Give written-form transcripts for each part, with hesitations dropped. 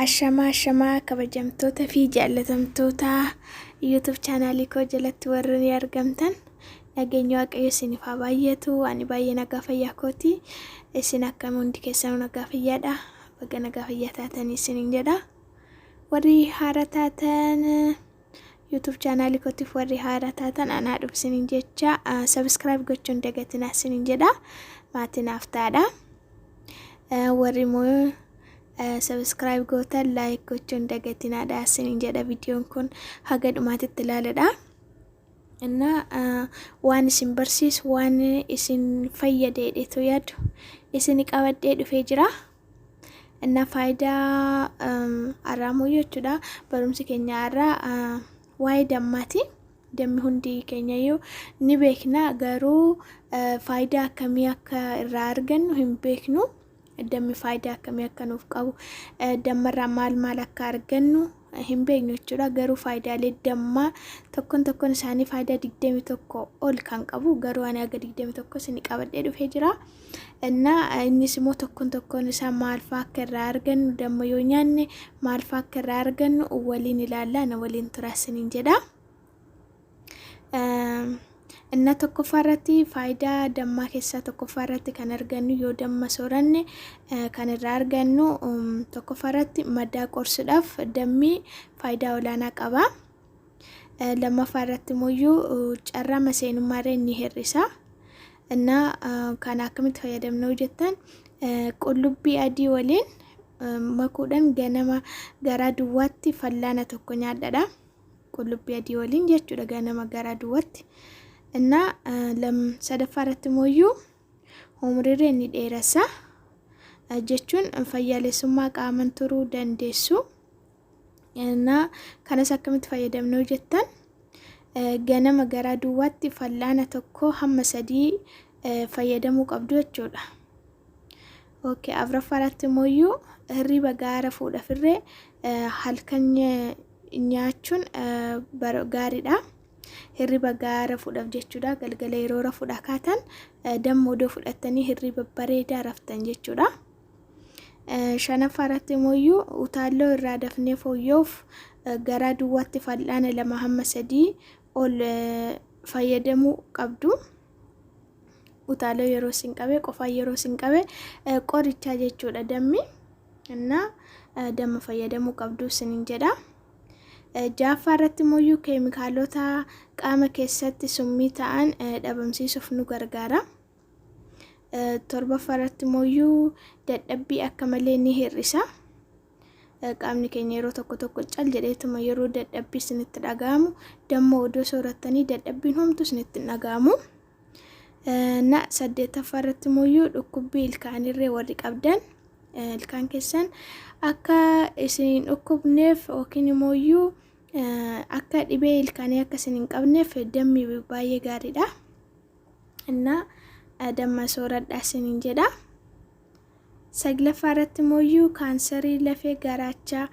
Ashamaa kabajamtoota fi jaallatamtoota YouTube chaanaalii koo jalatti warreen argamtan nageenya waaqayyo isiniif haa baay'atu. Ani baay'ee nagaa fayyaa kooti. Isin akkam hundi keessanuu nagaa fayyaadha. Baga nagaa fayyaa taatanii isiniin jedha. Warri haaraa taatan YouTube chaanaalii kootiif warri haaraa taatan anaa dhufsiniin jecha subscribe gochuun dagatinaa isiniin jedha. Maatinaaf taadha. Warri moo subscribe gootan like gochuun dagatinaadha isiniin jedha. Viidiyoon kun haga dhumaatitti ilaaladha. Waan isin barsiisu waan isin fayyadeedheetu yaadu isin qabadhee dhufee jira. Faayidaa arraamuu jechuudha. Barumsi keenya irraa waa'ee dammaati. Dammi hundi keenyayyuu ni beekna, garuu faayidaa akkamii akka irraa argannu hin beeknu. Dammi faayidaa akkamii akka nuuf qabu, dammarraa maal akka argannu hin beeknu jechuudha. Garuu faayidaalee dammaa tokkoon isaanii faayidaa 21 ol kan qabu, garuu ani aga 21 isin qabadhee dhufee jira. Innis immoo tokkoon isaa maal fa'aa akka irraa argannu, damma yoo nyaanne maal fa'aa akka irraa argannu waliin ilaalla. Na waliin tura isiniin jedha. Tokkoffaa irratti faayidaa dammaa keessaa tokkoffaa irratti kan argannu yoo damma sooranne kan irraa argannu tokkoffaa irratti maddaa qorsuudhaaf dammi faayidaa olaanaa qaba. Lammaffaa irratti immoo carraa maseenummaa irra ni hir'isa. Kan akkamitti fayyadamnu jettan qullubbii adii waliin makuudhaan ganama garaa duwwaatti fallaana tokko nyaadhaa. Qullubbii adii waliin jechuudha ganama garaa duwwaatti. Sadaffaa irratti immoo umriirra ni dheeressa jechuun fayyaalessummaa qaamaan turuu dandeessu. Kanas akkamitti fayyadamnu jettan ganama garaa duwwaatti fallaana tokko hamma 3 fayyadamuu qabdu jechuudha. Afuraffaa irratti immoo hirriba gaara fuudhaafirree halkan nyaachuun gaariidha. Hirriba gaara fuudhaaf jechuudha. Galgala yeroo rafuudha kaatan damma odoo fudhattanii hirriba bareedaa raftan jechuudha. Shanaffaa irratti immoo utaalloo irraa dafnee fooyya'uuf garaa duwwaatti fallaana 2 hamma 3 ol fayyadamuu qabdu. Utaalloo yeroo isin qabe qofaa yeroo isin qabe qorichaa jechuudha dammi. Damma fayyadamuu qabdu isiniin jedha. Ja'affaa irratti immoo keemikaalota qaama keessatti summii ta'an dhabamsiisuuf nu gargaara. Torbaffaa irratti immoo dadhabbii akka malee ni hir'isa. Qaamni keenya yeroo tokko cal jedheetuma yeroo dadhabbii isinitti dhaga'amu damma odoo soorattanii dadhabbiin homtuu isinitti dhaga'amu. 8ffaa irratti immoo dhukkubbii ilkaanirree warri qabdan ilkaan keessan akka isin dhukkubneef yookiin immoo akka dhibee ilkaanii akka isin hin qabneef dammi baay'ee gaariidha. Damma sooradhaa isiniin jedha. 9ffaa irratti immoo kaansarii lafee garaachaa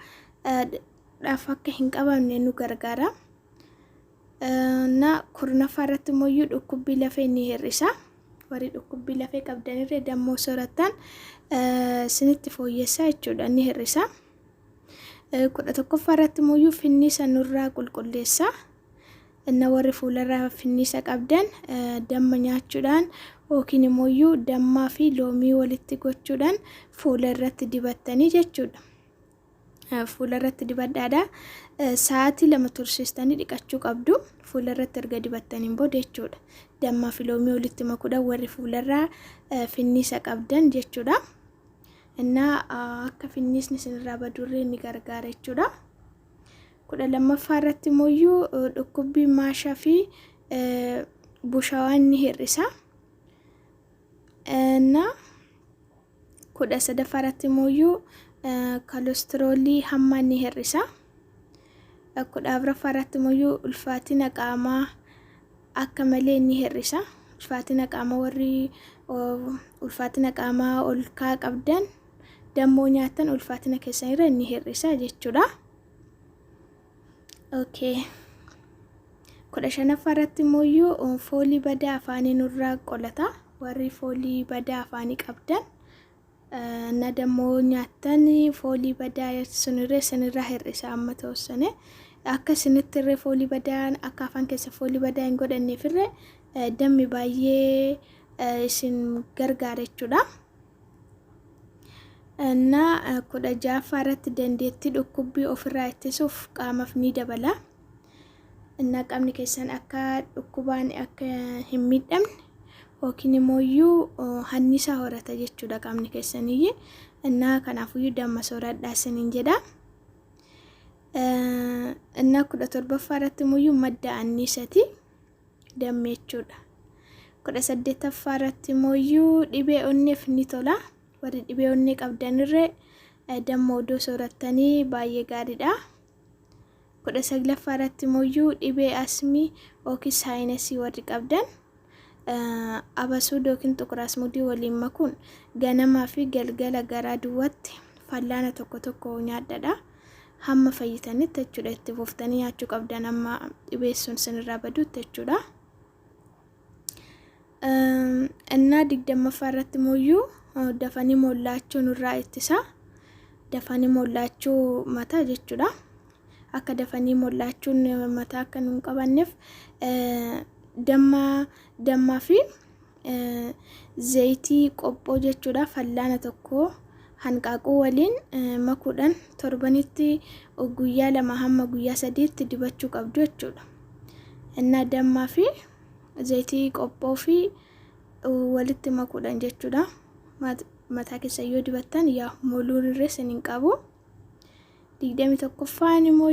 dhaaf akka hin qabamne nu gargaara. 10ffaa irratti immoo dhukkubbii lafee ni hir'isa. Warri dhukkubbii lafee qabdanirree dammoo soorattan isinitti fooyyessaa jechuudha, ni hir'isa. 11ffaa irratti immoo finniisa nurraa qulqulleessa. Warri fuularraa finniisa qabdan damma nyaachuudhaan yookiin immoo dammaa fi loomii walitti gochuudhaan fuula irratti dibattanii jechuudha. Fuula irratti dibadhaadha. Sa'aatii 2 tursiistanii dhiqachuu qabdu. Fuula irratti erga dibattaniin booda jechuudha. Dammaa fi loomii walitti makuudhaan warri fuularraa finniisa qabdan jechuudha. Akka finniisni isinirraa badurree ni gargaara jechuudha. 12ffaa irratti immoo dhukkubbii maashaa fi bushaawaa ni hir'isa. 13ffaa irratti immoo kolesteroolii hammaa ni hir'isa. 14ffaa irratti immoo ulfaatina qaamaa akka malee ni hir'isa. Ulfaatina qaamaa warri ulfaatina qaamaa ol ka'aa qabdan dammoo nyaatan ulfaatina keessanirra ni hir'isa jechuudha. 15ffaa irratti immoo foolii badaa afaanii nurraa qolata. Warri foolii badaa afaanii qabdan እና ደግሞ nyaattan foolii badaa sinirraa hir'isa amma ta'ussane akka sinittirree foolii badaan akka afaan keessa foolii badaa hin godhanneefirre dammi baay'ee isin gargaara jechuudha. እና kudha ja'affaa irratti dandeettii dhukkubbii ofirraa ittisuuf qaamaaf ni dabala. እና qaamni keessan akka dhukkubaan akka hin miidhamne yookiin immoo hannisaa horata jechuudha qaamni keessanii. እና kanaafuu damma sooradhaa isiniin jedha. እና 17ffaa irratti immoo madda anniisaati dammi jechuudha. 18ffaa irratti immoo dhibee onneef ni tola. warri dhibee onnee qabdanirree damma odoo soorattanii baay'ee gaariidha. 19ffaa irratti immoo dhibee asmii yookiin saayinasii warri qabdan abasuuda yookiin xuquraasmudii waliin makuun ganamaa fi galgala garaa duwwaatti fallaana tokko tokko nyaadhaa hamma fayyitanitti jechuudha. itti fuftanii nyaachuu qabdan amma dhibeen sun sinirraa baduutti jechuudha. እና 20ffaa irratti immoo dafanii mollachuu nurraa ittisa. dafanii mollachuu mataa jechuudha. akka dafanii mollachuun mataa akka nun qabanneef dammaa fi zayitii qophoo jechuudha fallaana tokko hanqaaquu waliin makuudhaan torbanitti guyyaa 2 hamma guyyaa 3tti dibachuu qabdu jechuudha. እና dammaa fi zayitii qophoo fi walitti makuudhaan jechuudha. mataa keessa yoo dibattan yaa moluun irree sinin qabu. 21ffaan immoo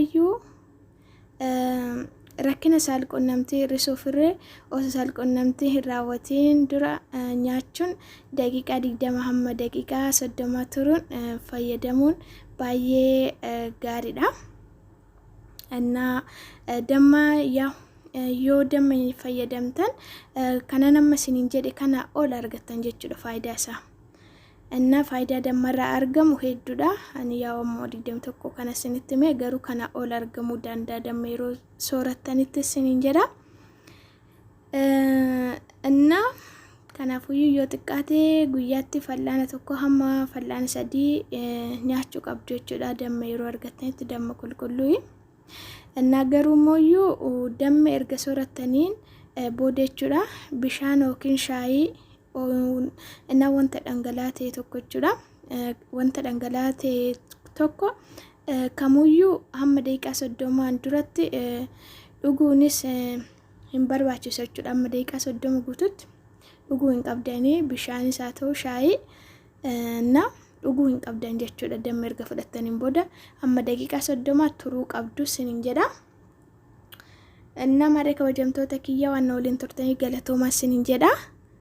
rakkina saalqunnamtii hir'isuuf irree osoo saalqunnamtii hin raawwatiin dura nyaachuun daqiiqaa 20 hamma daqiiqaa 30 turuun fayyadamuun baay'ee gaariidha. እና damma yoo damma fayyadamtan kana nama sinin jedhe kana ol argattan jechuudha faayidaa isaa. እና ፋይዳ ደመራ አርገሙ ሄዱዳ አን ያው ሞዲ ደም ተኮ ከነ ስንትሜ ገሩ ከነ ኦል አርገሙ ዳንዳ ደመሮ ሶረተንት ስንንጀራ እና ከናፉዩ yotiqate guyyatti fallaana tokko hamma fallaana 3 nyaachuu qabdu jechuudha. ደመሮ argatanitti damma kulkulluyi እና ገሩ ሞዩ ደም erga sorataniin booda jechuudha bishaan yookiin shaayii እና wanta dhangalaatee tokko jechuudha. wanta dhangalaatee tokko kamuyyuu hamma daqiiqaa 30 duratti dhuguunis hin barbaachisu jechuudha. hamma daqiiqaa 30 guututti dhuguu hin qabdanii bishaanis haa ta'u shaayii na dhuguu hin qabdan jechuudha. damma erga fudhataniin booda hamma daqiiqaa 30 turuu qabdu sinin jedha. እና ማሬ ከወጀምቶota kiyya waan waliin turtanii galatoomaa sinin jedha.